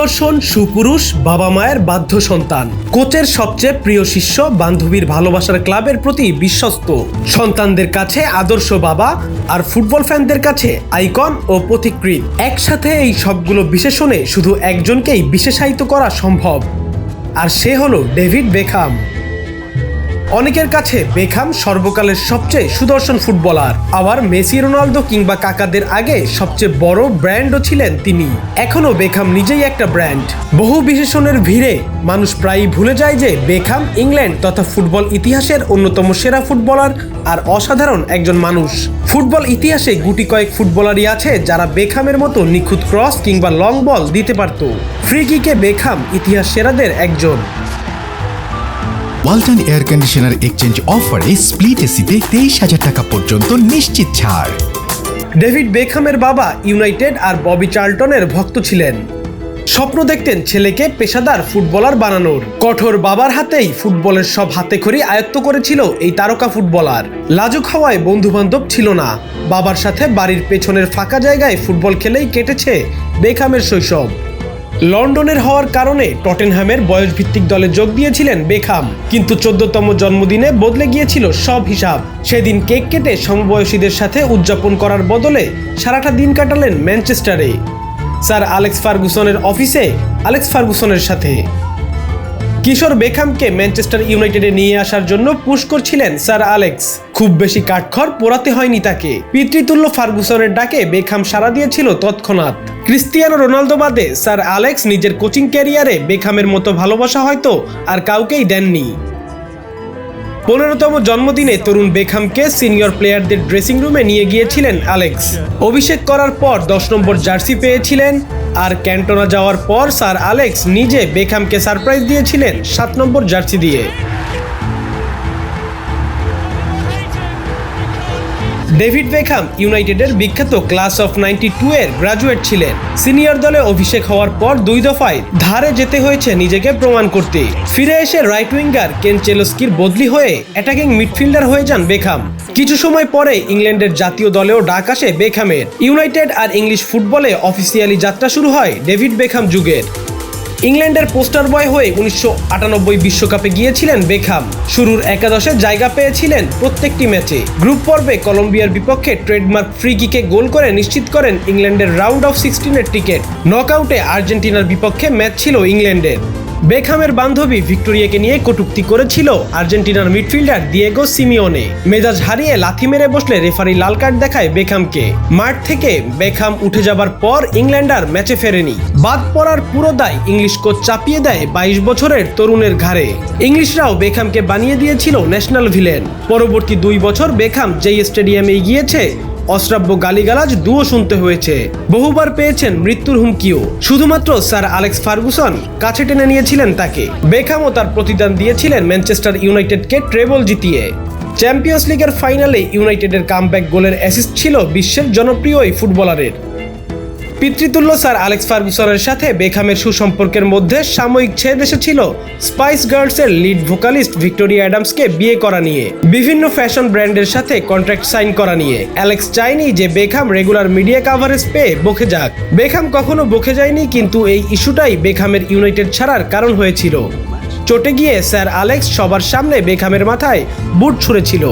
সুদর্শন সুপুরুষ, বাবা মায়ের বাধ্য সন্তান, কোচের সবচেয়ে প্রিয় শিষ্য, বান্ধবীর ভালোবাসার ক্লাবের প্রতি বিশ্বস্ত, সন্তানদের কাছে আদর্শ বাবা, আর ফুটবল ফ্যানদের কাছে আইকন ও পথিকৃৎ। একসাথে এই সবগুলো বিশেষণে শুধু একজনকেই বিশেষায়িত করা সম্ভব, আর সে হলো ডেভিড বেকহাম। অনেকের কাছে বেকহাম সর্বকালের সবচেয়ে সুদর্শন ফুটবলার, আবার মেসি, রোনালদো কিংবা কাকাদের আগে সবচেয়ে বড় ব্র্যান্ডও ছিলেন তিনি। এখনও বেকহাম নিজেই একটা ব্র্যান্ড। বহু বিশেষণের ভিড়ে মানুষ প্রায়ই ভুলে যায় যে বেকহাম ইংল্যান্ড তথা ফুটবল ইতিহাসের অন্যতম সেরা ফুটবলার আর অসাধারণ একজন মানুষ। ফুটবল ইতিহাসে গুটি কয়েক ফুটবলারই আছে যারা বেকহামের মতো নিখুঁত ক্রস কিংবা লং বল দিতে পারত। ফ্রি কিকে বেকহাম ইতিহাস সেরাদের একজন। ওয়ালটন এয়ার কন্ডিশনার এক্সচেঞ্জ অফারে স্প্লিট এসিতে 23,000 টাকা পর্যন্ত নিশ্চিত ছাড়। ডেভিড বেকহামের বাবা ইউনাইটেড আর ববি চার্লটনের ভক্ত ছিলেন। স্বপ্ন দেখতেন ছেলেকে পেশাদার ফুটবলার বানানোর। কঠোর বাবার হাতেই ফুটবলের সব হাতেখড়ি আয়ত্ত করেছিল এই তারকা ফুটবলার। লাজুক হওয়ায় বন্ধু বান্ধব ছিল না। বাবার সাথে বাড়ির পেছনের ফাঁকা জায়গায় ফুটবল খেলেই কেটেছে বেকহামের শৈশব। লন্ডনের হওয়ার কারণে টটেনহ্যামের বয়সভিত্তিক দলে যোগ দিয়েছিলেন বেকহাম, কিন্তু 14তম জন্মদিনে বদলে গিয়েছিল সব হিসাব। সেদিন কেক কেটে সমবয়সীদের সাথে উদযাপন করার বদলে সারাটা দিন কাটালেন ম্যানচেস্টারে, স্যার অ্যালেক্স ফার্গুসনের অফিসে অ্যালেক্স ফার্গুসনের সাথে। কিশোর বেকহামকে ম্যানচেস্টার ইউনাইটেডে নিয়ে আসার জন্য পুশ করছিলেন স্যার অ্যালেক্স। খুব বেশি কাঠখড় পোড়াতে হয়নি তাকে। পিতৃতুল্য ফার্গুসনের ডাকে বেকহাম সাড়া দিয়েছিল তৎক্ষণাৎ। ক্রিস্টিয়ানো রোনালদো বাদে স্যার অ্যালেক্স নিজের কোচিং ক্যারিয়ারে বেকহামের মতো ভালোবাসা হয়তো আর কাউকেই দেননি। 15তম জন্মদিনে তরুণ বেকহামকে সিনিয়র প্লেয়ারদের ড্রেসিং রুমে নিয়ে গিয়েছিলেন অ্যালেক্স। অভিষেক করার পর 10 নম্বর জার্সি পেয়েছিলেন, আর ক্যান্টোনা যাওয়ার পর স্যার অ্যালেক্স নিজে বেকহামকে সারপ্রাইজ দিয়েছিলেন 7 নম্বর জার্সি দিয়ে। ডেভিড বেকহাম ইউনাইটেডের বিখ্যাত ক্লাস অফ 92 এর গ্রাজুয়েট ছিলেন। সিনিয়র দলে অভিষেক হওয়ার পর 2 দফায় ধারে যেতে হয়েছে নিজেকে প্রমাণ করতে। ফিরে এসে রাইট উইঙ্গার কেন চেলস্কির বদলি হয়ে অ্যাটাকিং মিডফিল্ডার হয়ে যান বেকহাম। কিছু সময় পরে ইংল্যান্ডের জাতীয় দলেও ডাক আসে বেকহামের। ইউনাইটেড আর ইংলিশ ফুটবলে অফিসিয়ালি যাত্রা শুরু হয় ডেভিড বেকহাম যুগের। ইংল্যান্ডের পোস্টার বয় হয়ে 1998 বিশ্বকাপে গিয়েছিলেন বেকহাম। শুরুর একাদশে জায়গা পেয়েছিলেন প্রত্যেকটি ম্যাচে। গ্রুপ পর্বে কলম্বিয়ার বিপক্ষে ট্রেডমার্ক ফ্রি কিকে গোল করে নিশ্চিত করেন ইংল্যান্ডের রাউন্ড অফ 16-এর টিকিট। নকআউটে আর্জেন্টিনার বিপক্ষে ম্যাচ ছিল ইংল্যান্ডের। বেকহামের বান্ধবী ভিক্টোরিয়াকে নিয়ে কটূক্তি করেছিল আর্জেন্টিনার মিডফিল্ডার দিয়েগো সিমিওনে। মেজাজ হারিয়ে লাথি মেরে বসলে রেফারি লাল কার্ড দেখায় বেকহামকে। মাঠ থেকে বেকহাম উঠে যাবার পর ইংল্যান্ড আর ম্যাচে ফেরেনি। বাদ পড়ার পুরো দায় ইংলিশ কোচ চাপিয়ে দেয় 22 বছরের তরুণের ঘাড়ে। ইংলিশরাও বেকহামকে বানিয়ে দিয়েছিল ন্যাশনাল ভিলেন। পরবর্তী 2 বছর বেকহাম যেই স্টেডিয়ামে গিয়েছে অশ্রাব্য গালিগালাজ দুও শুনতে হয়েছে। বহুবার পেয়েছেন মৃত্যুর হুমকিও। শুধুমাত্র স্যার অ্যালেক্স ফার্গুসন কাছে টেনে নিয়েছিলেন তাকে। বেকহামও তার প্রতিদান দিয়েছিলেন ম্যানচেস্টার ইউনাইটেডকে ট্রেবল জিতিয়ে। চ্যাম্পিয়ন্স লিগের ফাইনালে ইউনাইটেডের কামব্যাক গোলের অ্যাসিস্ট ছিল বিশ্বের জনপ্রিয় এই ফুটবলারের। পিতৃতুল্য স্যার অ্যালেক্স ফার্গুসনের সাথে বেকহামের সুসম্পর্কের মধ্যে সাময়িক ছেদ এসেছিল স্পাইস গার্লসের লিড ভোকালিস্ট ভিক্টোরিয়া অ্যাডামসকে বিয়ে করা নিয়ে, বিভিন্ন ফ্যাশন ব্র্যান্ডের সাথে কন্ট্রাক্ট সাইন করা নিয়ে। অ্যালেক্স চায়নি যে বেকহাম রেগুলার মিডিয়া কাভারেজ পেয়ে বকে যাক। বেকহাম কখনো বকে যায়নি, কিন্তু এই ইস্যুটাই বেকহামের ইউনাইটেড ছাড়ার কারণ হয়েছিল। চটে গিয়ে স্যার অ্যালেক্স সবার সামনে বেকহামের মাথায় বুট ছুঁড়েছিল।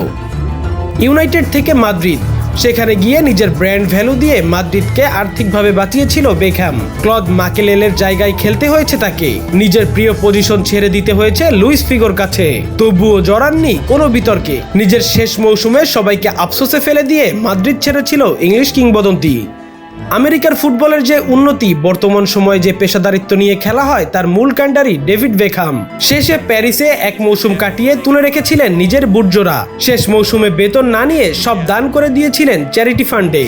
ইউনাইটেড থেকে মাদ্রিদ, সেখানে গিয়ে নিজের ব্র্যান্ড ভ্যালু দিয়ে মাদ্রিদকে আর্থিকভাবে বাঁচিয়েছিল বেকহাম। ক্লদ মাকেলেলের জায়গায় খেলতে হয়েছে তাকে। নিজের প্রিয় পজিশন ছেড়ে দিতে হয়েছে লুইস ফিগোর কাছে। তবুও জড়াননি কোনো বিতর্কে। নিজের শেষ মৌসুমে সবাইকে আফসোসে ফেলে দিয়ে মাদ্রিদ ছেড়েছিল ইংলিশ কিংবদন্তি। আমেরিকার ফুটবলের যে উন্নতি, বর্তমান সময়ে যে পেশাদারিত্ব নিয়ে খেলা হয়, তার মূল কাণ্ডারি ডেভিড বেকহাম। শেষে প্যারিসে এক মৌসুম কাটিয়ে তুলে রেখেছিলেন নিজের বুটজোড়া। শেষ মৌসুমে বেতন না নিয়ে সব দান করে দিয়েছিলেন চ্যারিটি ফান্ডে।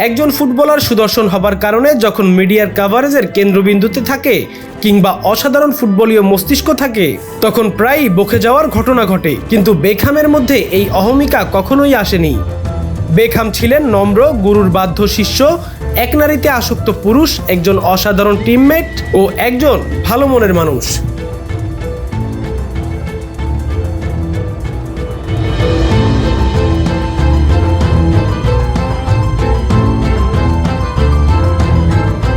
একজন ফুটবলার সুদর্শন হবার কারণে যখন মিডিয়ার কাভারেজের কেন্দ্রবিন্দুতে থাকে কিংবা অসাধারণ ফুটবলীয় মস্তিষ্ক থাকে, তখন প্রায়ই বকে যাওয়ার ঘটনা ঘটে। কিন্তু বেকহামের মধ্যে এই অহমিকা কখনোই আসেনি। বেকহাম ছিলেন নম্র, গুরুর বাধ্য শিষ্য, এক নারীতে আসক্ত পুরুষ, একজন অসাধারণ টিমমেট ও একজন ভালো মনের মানুষ।